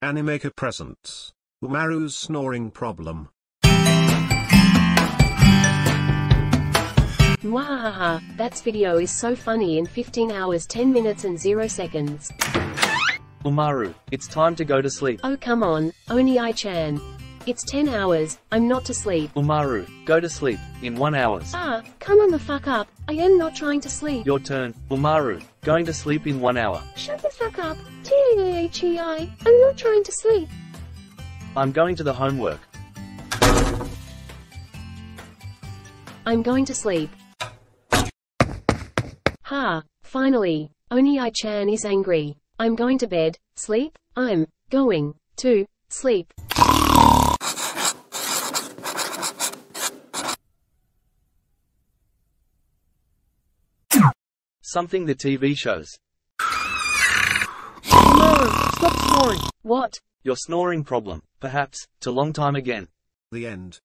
Animaker presents Umaru's snoring problem. Mwahaha, that video is so funny in 15 hours 10 minutes and 0 seconds. Umaru, it's time to go to sleep. Oh come on, Oni-chan. It's 10 hours, I'm not to sleep. Umaru, go to sleep, in 1 hour. Come on the fuck up, I am not trying to sleep. Your turn, Umaru, going to sleep in 1 hour. Shut the fuck up, Taihei, I'm not trying to sleep. I'm going to the homework. I'm going to sleep. Finally, Oni-chan is angry. I'm going to bed, sleep, I'm going to sleep. Something the TV shows. Umaru, stop snoring. What? Your snoring problem, perhaps, to long time again. The end.